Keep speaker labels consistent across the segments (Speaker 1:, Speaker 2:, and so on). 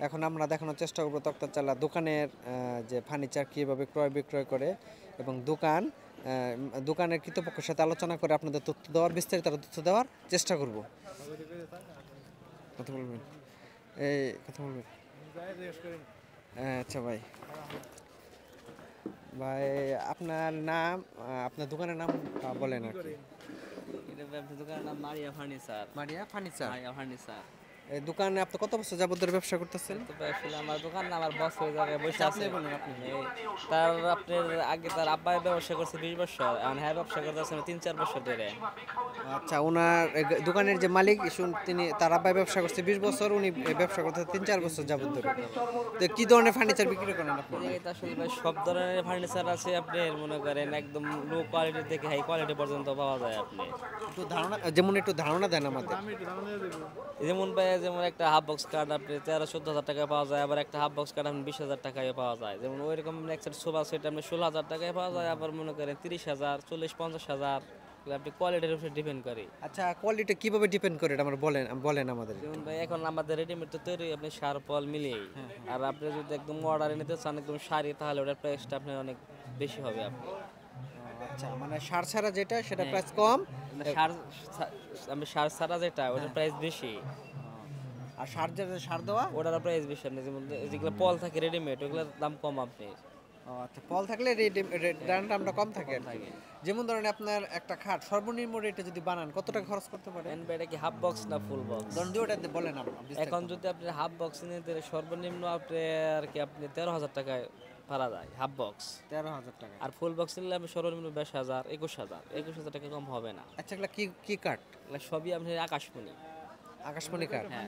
Speaker 1: এখন আমরা দেখানোর চেষ্টা করবো তক্তার চালা দোকানের যে ফার্নিচার কীভাবে ক্রয় বিক্রয় করে এবং দোকানের কর্তৃপক্ষের সাথে আলোচনা করে আপনাদের তথ্য দেওয়ার বিস্তারিত তথ্য দেওয়ার চেষ্টা করব। কথা বলবেন এই কথা বলবেন। আচ্ছা ভাই, ভাই আপনার নাম, আপনার দোকানের নাম বলেন আর কি।
Speaker 2: দোকানের নাম মারিয়া ফার্নিচার।
Speaker 1: মারিয়া ফার্নিচার।
Speaker 2: মারিয়া ফার্নিচার।
Speaker 1: এই দোকানে আপনি কত বছর যাবত ধরে ব্যবসা করতেছেন?
Speaker 2: তো আসলে আমার দোকান না, আমার বস ওই জায়গায় বসে আছে।
Speaker 1: বলেন আপনি।
Speaker 2: তার আপনার আগে তার আব্বাই ব্যবসা করছে 20 বছর, এখন হ্যাঁ ব্যবসা করতেছে 3-4 বছর ধরে।
Speaker 1: আচ্ছা, ওনার দোকানের যে মালিক তিনি তার আব্বাই ব্যবসা করছে 20 বছর, উনি ব্যবসা করতে 3-4 বছর যাবত ধরে। তো কি ধরনের ফার্নিচার বিক্রি করেন আপনি?
Speaker 2: এই জায়গায় তো আসলে ভাই সব ধরনের ফার্নিচার আছে, আপনার মনে করেন একদম লো কোয়ালিটি থেকে হাই কোয়ালিটি পর্যন্ত পাওয়া যায়। আপনি
Speaker 1: একটু ধারণা দেন আমাদের।
Speaker 2: যেমন ভাই, যেমন একটা হাফ বক্স কার্ড আপনি 13-14 হাজার টাকায় পাওয়া যায়, আবার একটা হাফ বক্স কার্ড আপনি 20 হাজার টাকায় পাওয়া যায়। যেমন ওইরকম এক সেট সোফা সেট আপনি 16 হাজার টাকায় পাওয়া যায়, আবার মনে করেন 30,000, 40-50,000, আপনি কোয়ালিটির উপরে ডিপেন্ড করে।
Speaker 1: আচ্ছা, কোয়ালিটি কিভাবে ডিপেন্ড করে এটা আমরা বলেন আমাদের।
Speaker 2: যেমন ভাই এখন আমাদের রেডিমেড তো তৈরি, আপনি সার পল মিলিয়েই। আর আপনি যদি একদম অর্ডারে নিতে চান একদম শাড়ি, তাহলে ওটার প্রাইসটা আপনার অনেক বেশি হবে। আপনি
Speaker 1: আচ্ছা, মানে সার ছাড়া যেটা সেটা প্রাইস কম,
Speaker 2: সার আমি সার ছাড়া যেটা ওটার প্রাইস বেশি,
Speaker 1: আর সার যেটা সার দেওয়া
Speaker 2: ওটার প্রাইস বেশি। আপনি যেমন যেগুলো পল থাকে রেডিমেড, ওগুলোর দাম কম। আপনি
Speaker 1: আচ্ছা, ফল থাকলে দামটা আমরা কম থাকে আর কি। যেমন ধরেন আপনার একটা খাট সর্বনিম্ন রেটে যদি বানান কত টাকা খরচ করতে পারে?
Speaker 2: এটা কি হাফ বক্স না ফুল বক্স?
Speaker 1: ধরেন দুটোটাতে বলেন আপনার
Speaker 2: এখন যদি আপনি হাফ বক্স নিতে সর্বনিম্ন আপনি আর কি আপনি 13,000 টাকায় পারা যায় হাফ বক্স।
Speaker 1: 13,000 টাকা।
Speaker 2: আর ফুল বক্স নিলে আমি সর্বনিম্ন 20,000, 21,000 টাকা কম হবে না।
Speaker 1: আচ্ছা, এগুলা কি কাঠ?
Speaker 2: এগুলো সবই আপনি আকাশমণি।
Speaker 1: আকাশমণি কাঠ।
Speaker 2: হ্যাঁ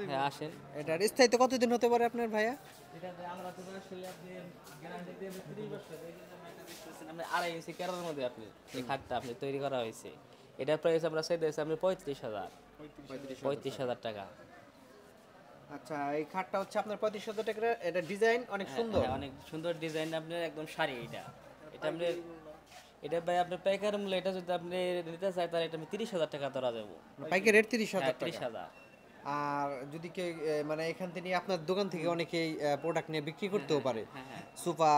Speaker 2: হ্যাঁ, আসেন।
Speaker 1: এটার স্থায়িত্ব কতদিন হতে পারে আপনার ভাইয়া?
Speaker 2: এটা আমরা তো আসলে আপনি গ্যারান্টি দিয়ে 30 বছর, এই জন্য আমরা এটা দেখতেছেন আপনি 2.5 ইঞ্চি কেরার মধ্যে আপনি এই খাটটা আপনি তৈরি করা হয়েছে। এটার প্রাইস আমরা চাইতেছি আপনি 35,000 টাকা।
Speaker 1: আচ্ছা, এই খাটটা হচ্ছে আপনার 35,000 টাকা। এটা ডিজাইন অনেক সুন্দর।
Speaker 2: হ্যাঁ, অনেক সুন্দর ডিজাইন, আপনার একদম শাড়ি। এটা আপনি এটা ভাই আপনার পাইকারি মূল্য, এটা যদি আপনি নিতে চাই তাহলে এটা আমি 30,000 টাকা ধরা যাবো।
Speaker 1: পাইকারি রেট 30,000 টাকা।
Speaker 2: 30,000।
Speaker 1: আর যদি কেউ মানে এখান থেকে আপনার দোকান থেকে অনেকেই প্রোডাক্ট নিয়ে বিক্রি করতেও পারে, সোফা,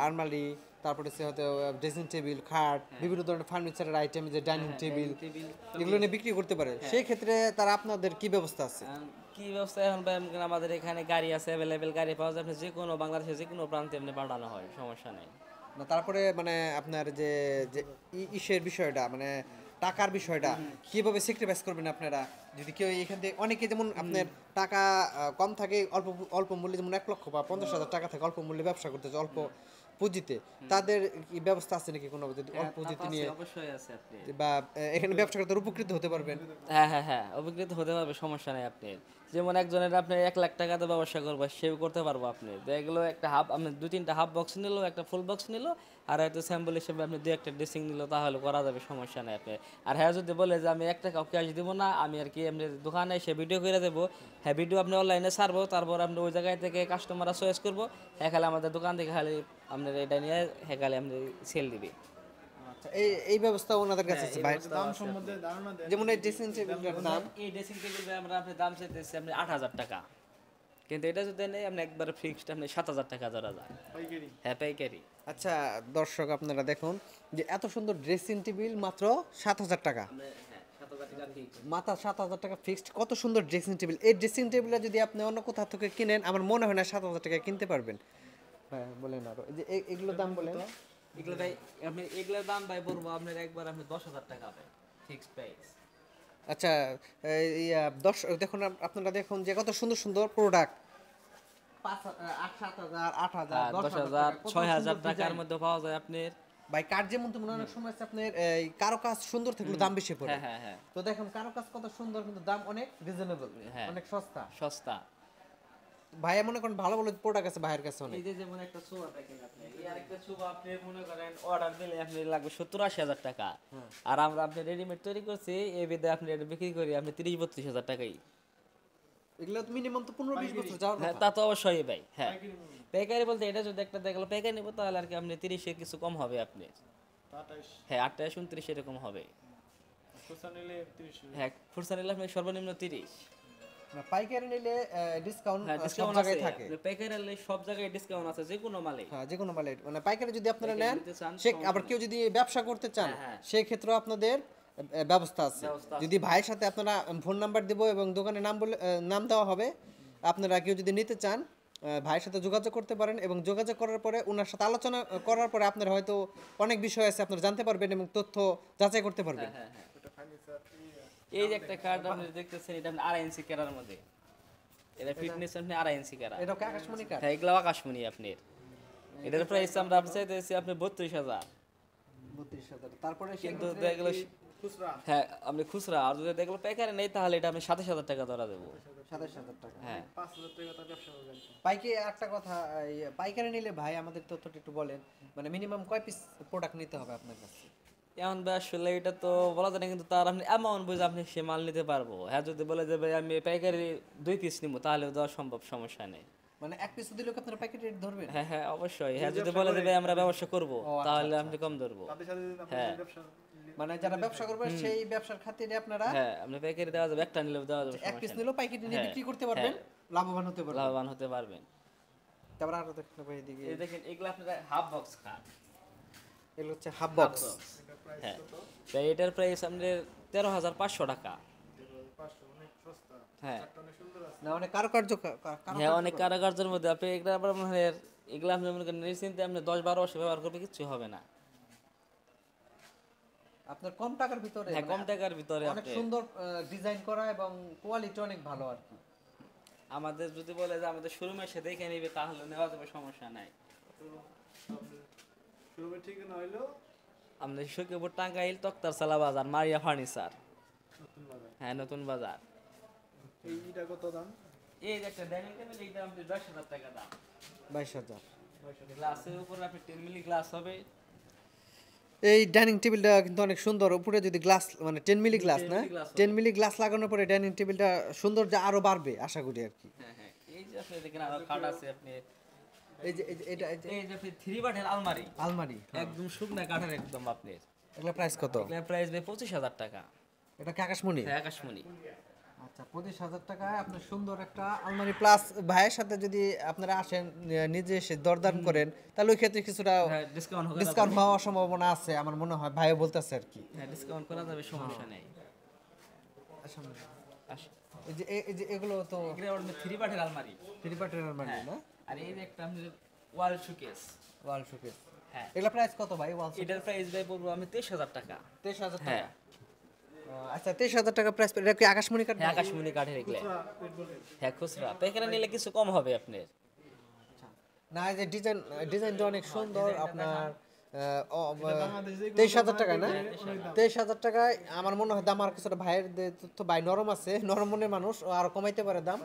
Speaker 1: আলমারি, তারপরে সে হয়তো ড্রেসিং টেবিল, খাট, বিভিন্ন ধরনের ফার্নিচারের আইটেম, যে ডাইনিং টেবিল, এগুলো নিয়ে বিক্রি করতে পারে। সেই ক্ষেত্রে তারা আপনাদের কি ব্যবস্থা আছে?
Speaker 2: কি ব্যবস্থা এখন ভাই, আমাদের এখানে গাড়ি আছে, অ্যাভেলেবেল গাড়ি পাওয়া যায়। আপনি যে কোনো বাংলাদেশের যে কোনো প্রান্তে আপনি পাঠানো হয়, সমস্যা নেই।
Speaker 1: না, তারপরে মানে আপনার যে যে ইসের বিষয়টা, মানে টাকার বিষয়টা কিভাবে স্যাক্রিফাইস করবেন আপনারা? যদি কেউ এখান থেকে অনেকে, যেমন আপনার টাকা কম থাকে, অল্প অল্প মূল্যে, যেমন 1 লক্ষ বা 50,000 টাকা থাকে, অল্প মূল্যে ব্যবসা করতেছে, অল্প পুঁজিতে, তাদের কি ব্যবস্থা আছে নাকি কোনো, যদি অল্প পুঁজিতে নিয়ে
Speaker 2: অবশ্যই আছে আপনি,
Speaker 1: বা এখানে ব্যবসা করতে উপকৃত হতে পারবেন?
Speaker 2: হ্যাঁ অভিজ্ঞতা হতে পারবে, সমস্যা নেই। আপনি যেমন একজনের আপনি 1 লাখ টাকাতে ব্যবসা করবো, সেও করতে পারবো। আপনি তো এগুলো একটা হাফ, আপনি 2-3টা হাফ বক্স নিল, একটা ফুল বক্স নিল, আর একটা স্যাম্পল হিসেবে আপনি 2-1টা ড্রেসিং নিল, তাহলে করা যাবে, সমস্যা নেই। আপনি আর হ্যাঁ যদি বলে যে আমি 1 টাকাও ক্যাশ দিব না, আমি আর কি আপনি দোকানে এসে ভিডিও করে দেবো, হ্যাঁ ভিডিও আপনি অনলাইনে ছাড়বো, তারপর আপনি ওই জায়গায় থেকে কাস্টমাররা চয়েস করবো, হ্যাঁ খালি আমাদের দোকান থেকে খালি আপনার এটা নিয়ে হ্যাঁ খালি আপনি সেল দিবি।
Speaker 1: আচ্ছা, এই ব্যবস্থা ওনাদের কাছে আছে।
Speaker 3: দাম সম্বন্ধে ধারণা দেন।
Speaker 1: যেমন এই ড্রেসিং টেবিলটার দাম,
Speaker 2: এই ড্রেসিং টেবিল আমরা আপনি দাম চাইতেছি আপনি 8,000 টাকা, কিন্তু এটা যদি নেই আপনি একবারে ফিক্সড আপনি 7,000 টাকা ধরা যায়।
Speaker 3: পাইকারি।
Speaker 2: হ্যাঁ পাইকারি।
Speaker 1: আচ্ছা দর্শক, আপনারা দেখুন যে এত সুন্দর ড্রেসিং টেবিল মাত্র 7,000 টাকা।
Speaker 2: হ্যাঁ 7,000 টাকা ফিক্স।
Speaker 1: মাথা 7,000 টাকা ফিক্সড। কত সুন্দর ড্রেসিং টেবিল! এই ড্রেসিং টেবিলটা যদি আপনি অন্য কোথাও থেকে কিনেন, আমার মনে হয় না 7,000 টাকা কিনতে পারবেন। হ্যাঁ বলেন, আরো এই যে এগুলোর দাম বলেন।
Speaker 2: এগুলো ভাই আপনি এগুলোর দাম ভাই বলবো আপনার একবার আপনি 10,000 টাকা হবে ফিক্সড প্রাইস।
Speaker 1: আচ্ছা, দেখুন, আপনারা দেখুন যে কত সুন্দর সুন্দর প্রোডাক্ট, 7,000, 8,000,
Speaker 2: 10,000, 6,000 টাকার মধ্যে পাওয়া যায় আপনার।
Speaker 1: ভাই কার যেমন তেমন অনেক সময় আছে আপনার এই কারো কাজ সুন্দর থাকলে দাম বেশি পড়ে।
Speaker 2: হ্যাঁ
Speaker 1: তো দেখুন কারো কাজ কত সুন্দর, কিন্তু দাম অনেক রিজনেবল,
Speaker 2: হ্যাঁ,
Speaker 1: অনেক সস্তা।
Speaker 2: সস্তা।
Speaker 1: ভাইয়া মনে করেন ভালো ভালো প্রোডাক্ট আছে ভাইয়ের কাছে অনেক।
Speaker 2: এই যে যেমন একটা সোফা প্যাকেজ আপনি, এই আরেকটা সোফা আপনি মনে করেন অর্ডার দিলে আপনি লাগবে 70-80 হাজার টাকা, আর আমরা আপনি রেডিমেড তৈরি করছি, এই বিদে আপনি এটা বিক্রি করি আপনি 30-32 হাজার টাকাই।
Speaker 1: এগুলো তো মিনিমাম তো 15-20 বছর যাওয়ার
Speaker 2: হ্যাঁ
Speaker 1: কথা।
Speaker 2: তা তো অবশ্যই ভাই। হ্যাঁ পাইকারি বলতে এটা যদি একটা দেখলো পাইকারি নেবো, তাহলে আর কি আপনি 30-এর কিছু কম হবে আপনি।
Speaker 3: 28
Speaker 2: হ্যাঁ 28-29 এরকম হবে।
Speaker 3: খুচরা নিলে 30।
Speaker 2: হ্যাঁ খুচরা নিলে আপনি সর্বনিম্ন 30।
Speaker 1: পাইকারি নিলে ডিসকাউন্ট
Speaker 2: হ্যাঁ
Speaker 1: সব
Speaker 2: ডিসকাউন্ট আছে
Speaker 1: জায়গায় থাকে।
Speaker 2: পাইকারি নিলে সব জায়গায় ডিসকাউন্ট আছে যে কোনো মালে।
Speaker 1: হ্যাঁ, যে কোনো মালের মানে পাইকারি যদি আপনারা
Speaker 2: পাইকারি
Speaker 1: নেন,
Speaker 2: নিতে চান,
Speaker 1: সে
Speaker 2: সমস্যা
Speaker 1: আবার
Speaker 2: নেই।
Speaker 1: কেউ যদি ব্যবসা করতে চান,
Speaker 2: হ্যাঁ, হ্যাঁ।
Speaker 1: সেই ক্ষেত্রেও আপনাদের ব্যবস্থা আছে।
Speaker 2: ব্যবস্থা আছে।
Speaker 1: যদি ভাইয়ের সাথে আপনারা ফোন নাম্বার দেবো এবং দোকানের নাম বলে নাম দেওয়া হবে, আপনারা কেউ যদি নিতে চান ভাইয়ের সাথে যোগাযোগ করতে পারেন এবং যোগাযোগ করার পরে ওনার সাথে আলোচনা করার পরে আপনার হয়তো অনেক বিষয় আছে আপনারা জানতে পারবেন এবং তথ্য যাচাই করতে পারবেন।
Speaker 2: হ্যাঁ হ্যাঁ এই যে একটা কার্ড আপনি দেখতেছেন, এটা আপনি 2.5 ইঞ্চি কেরার মধ্যে, এটা ফিটনেস আপনি 2.5 ইঞ্চি কেরা।
Speaker 1: এটা কি আকাশমণি কার্ড?
Speaker 2: হ্যাঁ এগুলো আকাশমণি আপনার। এটার প্রাইস আমরা আপনি চাইতেছি আপনি 32,000,
Speaker 1: 32,000। তারপরে
Speaker 2: কিন্তু
Speaker 1: সেক্ষেত্রে
Speaker 2: দেখলো
Speaker 1: কি
Speaker 3: খুচরা
Speaker 2: হ্যাঁ আপনি খুচরা, আর যদি দেখলো পাইকারি নেই তাহলে এটা আপনি 27,000 টাকা ধরা দেবো।
Speaker 1: 27,000 টাকা।
Speaker 2: হ্যাঁ
Speaker 3: 5,000 টাকা তার ব্যবসা করবেন।
Speaker 1: পাইকারি একটা কথা, এই পাইকারি নিলে ভাই আমাদের তথ্যটা একটু বলেন, মানে মিনিমাম কয় পিস প্রোডাক্ট নিতে হবে আপনার কাছে?
Speaker 2: এমন ভাই আসলে এটা তো বলা যায় না, কিন্তু তার আপনি অ্যামাউন্ট বুঝে আপনি সে মাল নিতে পারবো। হ্যাঁ যদি বলে যে ভাই আমি পাইকারি 2 পিস নিবো তাহলে দেওয়া সম্ভব, সমস্যা নেই।
Speaker 1: মানে এক পিস দিলেও কি আপনারা প্যাকেট রেট ধরবেন?
Speaker 2: হ্যাঁ হ্যাঁ অবশ্যই। হ্যাঁ যদি বলে যে ভাই আমরা ব্যবসা করবো
Speaker 1: আচ্ছা,
Speaker 2: তাহলে আপনি কম ধরবো।
Speaker 3: তাদের সাথে যদি আপনি
Speaker 2: হ্যাঁ।
Speaker 3: ব্যবসা
Speaker 1: মানে যারা ব্যবসা করবে সেই ব্যবসার খাতিরে আপনারা
Speaker 2: হ্যাঁ আপনি পাইকারি দেওয়া যাবে, একটা নিলেও দেওয়া যাবে,
Speaker 1: এক পিস
Speaker 2: সমস্যা নেই।
Speaker 1: নিলেও প্যাকেট নিয়ে
Speaker 2: হ্যাঁ,
Speaker 1: বিক্রি করতে পারবেন, লাভবান হতে পারবেন।
Speaker 2: লাভবান হতে পারবেন।
Speaker 1: তারপর আরো দেখতে পাই এদিকে
Speaker 2: এই দেখেন এগুলো আপনারা হাফ বক্স খান,
Speaker 1: এগুলো হচ্ছে হাফ বক্স।
Speaker 2: হ্যাঁ তাই এটার প্রাইস আপনাদের 13,500 টাকা।
Speaker 3: 500 অনেক সস্তা।
Speaker 2: হ্যাঁ
Speaker 3: একটা অনেক সুন্দর আছে।
Speaker 1: না অনেক কারুকার্য
Speaker 2: হ্যাঁ অনেক কারাগারের মধ্যে আপনি এগুলো আবার মানে এগুলো আপনি মনে করেন নিশ্চিন্তে আপনি 10-12 বছর ব্যবহার করবে, কিছু হবে না।
Speaker 1: আপনার কম টাকার ভিতরে
Speaker 2: হ্যাঁ কম টাকার ভিতরে
Speaker 1: অনেক
Speaker 2: আপনি
Speaker 1: সুন্দর ডিজাইন করা এবং কোয়ালিটি অনেক ভালো আর কি।
Speaker 2: আমাদের যদি বলে যে আমাদের শোরুমে এসে দেখে নিবে তাহলে নেওয়া যাবে, সমস্যা নাই।
Speaker 3: শোরুমের ঠিকানা হইলো
Speaker 2: আমাদের সৈকতপুর টাঙ্গাইল তক্তারসালা বাজার, মারিয়া ফার্নিচার।
Speaker 3: নতুন বাজার।
Speaker 2: হ্যাঁ নতুন বাজার।
Speaker 3: এইটা কত দাম?
Speaker 2: এই যে একটা ডাইনিং টেবিল, এইটা আপনি 10,000 টাকা দাম।
Speaker 1: 22,000।
Speaker 2: গ্লাসের উপরে আপনি 10 মিলি গ্লাস হবে।
Speaker 1: এই ডাইনিং টেবিলটা কিন্তু অনেক সুন্দর, উপরে যদি গ্লাস মানে 10 মিলি গ্লাস
Speaker 2: 10
Speaker 1: না,
Speaker 2: মিলি glass
Speaker 1: 10 মিলি গ্লাস লাগানোর পরে ডাইনিং টেবিলটা সৌন্দর্য আরো বাড়বে আশা করি আর কি।
Speaker 2: হ্যাঁ হ্যাঁ এই যে আপনি দেখেন আরো খাট আছে আপনি,
Speaker 1: এটা
Speaker 2: এই যে আপনি 3 বাটের আলমারি,
Speaker 1: আলমারি,
Speaker 2: একদম শুকনা কাঠের একদম আপনার।
Speaker 1: এগুলা প্রাইস কত?
Speaker 2: এগুলোর প্রাইস ভাই 25,000 টাকা।
Speaker 1: এটা কি আকাশমণি?
Speaker 2: হ্যাঁ আকাশমণি।
Speaker 1: আচ্ছা 25,000 টাকায় আপনার সুন্দর একটা আলমারি, প্লাস ভাইয়ের সাথে যদি আপনারা আসেন নিজে এসে দরদাম করেন তাহলে ওই ক্ষেত্রে কিছুটা
Speaker 2: হ্যাঁ ডিসকাউন্ট হবে,
Speaker 1: ডিসকাউন্ট হওয়ার সম্ভাবনা আছে আমার মনে হয়, ভাইও বলতেছে আর কি।
Speaker 2: হ্যাঁ ডিসকাউন্ট করা যাবে, সমস্যা নেই।
Speaker 1: আসলে
Speaker 2: আসুন
Speaker 1: এই যে এগুলো তো
Speaker 2: এগুলো আপনার 3 বাটের আলমারি।
Speaker 1: 3 পার্টের আলমারি
Speaker 2: হ্যাঁ
Speaker 1: না?
Speaker 2: আর এই যে একটা আপনার ওয়াল শোকেস।
Speaker 1: ওয়াল শোকেস,
Speaker 2: হ্যাঁ
Speaker 1: এগুলা প্রাইস কত ভাই? ওয়াল
Speaker 2: এটার প্রাইস ভাই পড়বো আমি 23,000 টাকা।
Speaker 1: 23,000
Speaker 2: হ্যাঁ
Speaker 1: টাকা। আচ্ছা 23,000 টাকা প্রাইস, এটা কি আকাশমণি কাঠ?
Speaker 2: হ্যাঁ আকাশমণি কাঠের এগুলো। হ্যাঁ খুচরা পাইকারি নিলে কিছু কম হবে আপনার।
Speaker 1: না এই যে ডিজাইনটা অনেক সুন্দর আপনার। 23,000 টাকায় না? 23,000 টাকায় আমার মনে হয় দাম আর কিছুটা, ভাইয়ের তো ভাই নরম আছে, নরম মনের মানুষ, ও আরো কমাইতে পারে দাম।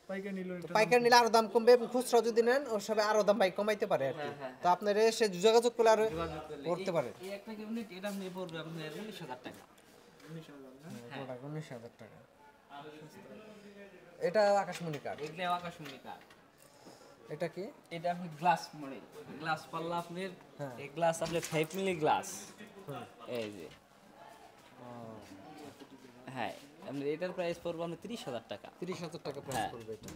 Speaker 3: পাইকারি নিলো
Speaker 1: তো পাইকারি নিলে আরো দাম কমবে এবং খুচরা যদি নেন ওর সাথে আরো দাম ভাই কমাইতে পারে আর কি। তো আপনার এসে যোগাযোগ করলে আরো করতে পারে।
Speaker 2: এই একটা ইউনিট এটা আপনি পড়বে আপনার 19,000 টাকা।
Speaker 1: 19,000 টাকা। এটা আকাশমণি কাঠ।
Speaker 2: এগুলো আকাশমণি কাঠ।
Speaker 1: এটা কি?
Speaker 2: এটা আপনি গ্লাস মডেল, গ্লাস পাল্লা আপনার।
Speaker 1: হ্যাঁ।
Speaker 2: এই গ্লাস আপনার 5 মিলি গ্লাস। এই যে হ্যাঁ আপনার এটার প্রাইস পড়বে আপনার 30,000 টাকা।
Speaker 1: 30,000 টাকা প্রাইস
Speaker 2: হ্যাঁ।
Speaker 1: পড়বে এটা।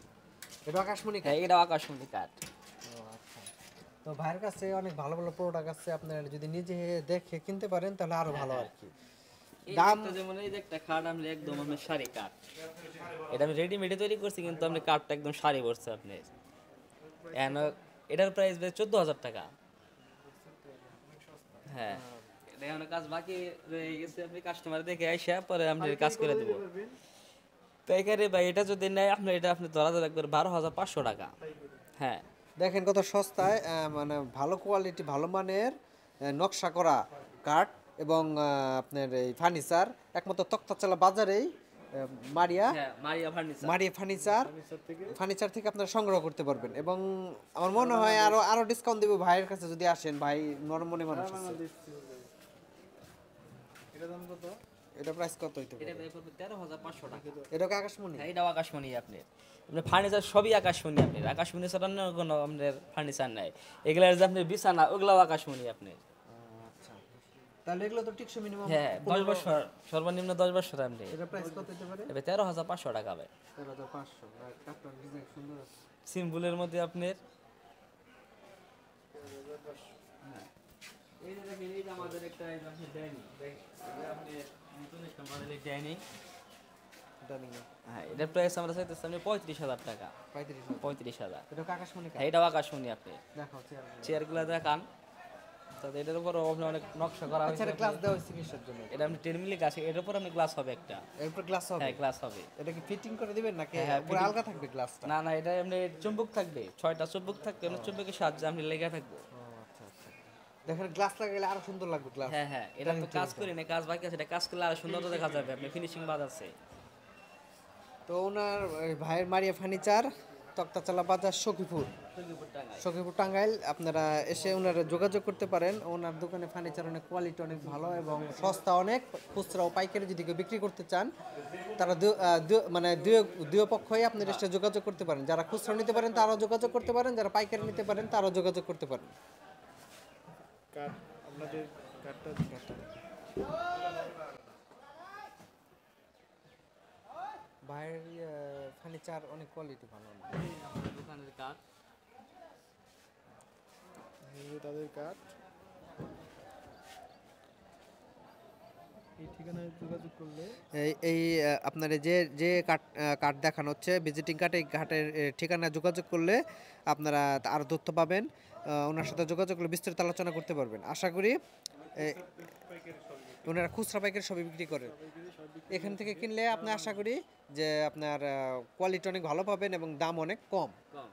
Speaker 1: এটা আকাশমণি কাঠ।
Speaker 2: হ্যাঁ এটা আকাশমণি কাঠ।
Speaker 1: ও আচ্ছা। তো ভাইয়ের কাছে অনেক ভালো ভালো প্রোডাক্ট আছে, আপনারা যদি নিজে দেখে কিনতে পারেন তাহলে আরো ভালো আর কি।
Speaker 2: এই
Speaker 1: দাম
Speaker 2: একটা যেমন এই যে একটা খাট আমি একদম আমি সারি কাঠ, এটা আমি রেডিমেডে তৈরি করছি কিন্তু আপনি কাঠটা একদম সারি পড়ছে আপনি। এটার প্রাইস 14,000 টাকা। হ্যাঁ এটা এখন কাজ বাকি রয়ে গেছে, আপনি কাস্টমার দেখে আইসা পরে আমি কাজ করে দেবো। পাইকারি ভাই এটা যদি নেয় আপনি এটা আপনি ধরা যাবে একবার 12,500 টাকা। হ্যাঁ
Speaker 1: দেখেন কত সস্তায়, মানে ভালো কোয়ালিটি ভালো মানের নকশা করা কাঠ এবং আপনার এই ফার্নিচার একমাত্র তক্তাচালা বাজারেই মারিয়া
Speaker 2: হ্যাঁ মারিয়া ফার্নিচার।
Speaker 1: মারিয়া ফার্নিচার থেকে আপনারা সংগ্রহ করতে পারবেন এবং আমার মনে হয় আরো ডিসকাউন্ট দেবো ভাইয়ের কাছে যদি আসেন, ভাই নরম মনে মানুষ আছে।
Speaker 3: এটা দাম কত?
Speaker 1: এটা প্রাইস কত হইতে
Speaker 2: এটা
Speaker 1: পারে?
Speaker 2: ভাই পড়বে 13,500 টাকা।
Speaker 1: এটা কি আকাশমণি?
Speaker 2: হ্যাঁ এটাও আকাশমণি আপনার। আপনার ফার্নিচার সবই আকাশমণি আপনার, আকাশমণি ছাড়া অন্য কোনো আপনার ফার্নিচার নাই। এগুলার যে আপনার বিছানা ওগুলাও আকাশমণি আপনার।
Speaker 1: আচ্ছা। তাহলে এগুলো তো টিকসই মিনিমাম।
Speaker 2: হ্যাঁ 10 বছর, সর্বনিম্ন 10 বছর আপনি।
Speaker 1: এটা প্রাইস কত হতে পারে?
Speaker 2: এবার 13,500 টাকা ভাই।
Speaker 1: 13,500। কাপড় ডিজাইন সুন্দর আছে।
Speaker 2: সিম্পলের মধ্যে আপনার এই যে দেখেন, এই যে আমাদের একটা এই যে ডাইনিং, আপনি নতুন একটা মডেলের ডাইনিং।
Speaker 1: ডাইনিং
Speaker 2: হ্যাঁ, এটার প্রাইস আমরা চাইতেছি আপনি 35,000 টাকা।
Speaker 1: 35,000।
Speaker 2: 35,000।
Speaker 1: এটা আকাশমণি কাঠ।
Speaker 2: হ্যাঁ, এটাও আকাশমণি আপনি।
Speaker 1: দেখাও চেয়ার।
Speaker 2: চেয়ারগুলো দেখান, তাতে এটার উপর আপনি অনেক নকশা করা
Speaker 1: আচ্ছা,
Speaker 2: হয়েছে।
Speaker 1: এটা গ্লাস দেওয়া হয়েছে কিসের জন্য?
Speaker 2: এটা আপনি 10 মিলি গাছ, এটার উপর আপনি গ্লাস হবে একটা।
Speaker 1: এরপর গ্লাস হবে?
Speaker 2: হ্যাঁ, গ্লাস হবে।
Speaker 1: এটা কি ফিটিং করে দিবেন নাকি
Speaker 2: হ্যাঁ,
Speaker 1: পুরো আলগা থাকবে গ্লাসটা?
Speaker 2: না না, এটা এমনি চুম্বক থাকবে, 6টা চুম্বক থাকবে, এমনি চুম্বকের সাহায্যে আপনি লেগে থাকবো।
Speaker 1: ও আচ্ছা আচ্ছা। দেখেন গ্লাস লাগালে আরো সুন্দর লাগবে গ্লাস।
Speaker 2: হ্যাঁ হ্যাঁ, এটা তো কাজ করি না, কাজ বাকি আছে, এটা কাজ করলে আরো সুন্দর দেখা যাবে, আপনি ফিনিশিং বাদ আছে।
Speaker 1: তো ওনার ওই ভাইয়ের মারিয়া ফার্নিচার, তক্তাচালা বাজার, সখীপুর, সখীপুর টাঙ্গাইল। আপনারা এসে ওনারা যোগাযোগ করতে পারেন। ওনার দোকানে ফার্নিচার অনেক কোয়ালিটি অনেক ভালো এবং সস্তা অনেক। খুচরা ও পাইকারি যদি কেউ বিক্রি করতে চান, তারা মানে দুই পক্ষই আপনার এসে যোগাযোগ করতে পারেন। যারা খুচরা নিতে পারেন তারাও যোগাযোগ করতে পারেন, যারা পাইকারি নিতে পারেন তারাও যোগাযোগ করতে পারেন।
Speaker 3: কাঠ আপনাদের কাঠটা
Speaker 1: ভাইয়ের ফার্নিচার অনেক কোয়ালিটি ভালো।
Speaker 2: আমাদের দোকানের কাজ
Speaker 3: এই যে তাদের কাঠ। এই ঠিকানায় যোগাযোগ করলে
Speaker 1: এই আপনার যে যে কার্ড দেখানো হচ্ছে ভিজিটিং কার্ড, এই কার্ডের ঠিকানায় যোগাযোগ করলে আপনারা আরও তথ্য পাবেন। ওনার সাথে যোগাযোগ করলে বিস্তারিত আলোচনা করতে পারবেন। আশা করি ওনারা খুচরা পাইকারি সবই বিক্রি করেন। এখান থেকে কিনলে আপনি আশা করি যে আপনার কোয়ালিটি অনেক ভালো পাবেন এবং দাম অনেক কম।
Speaker 2: কম।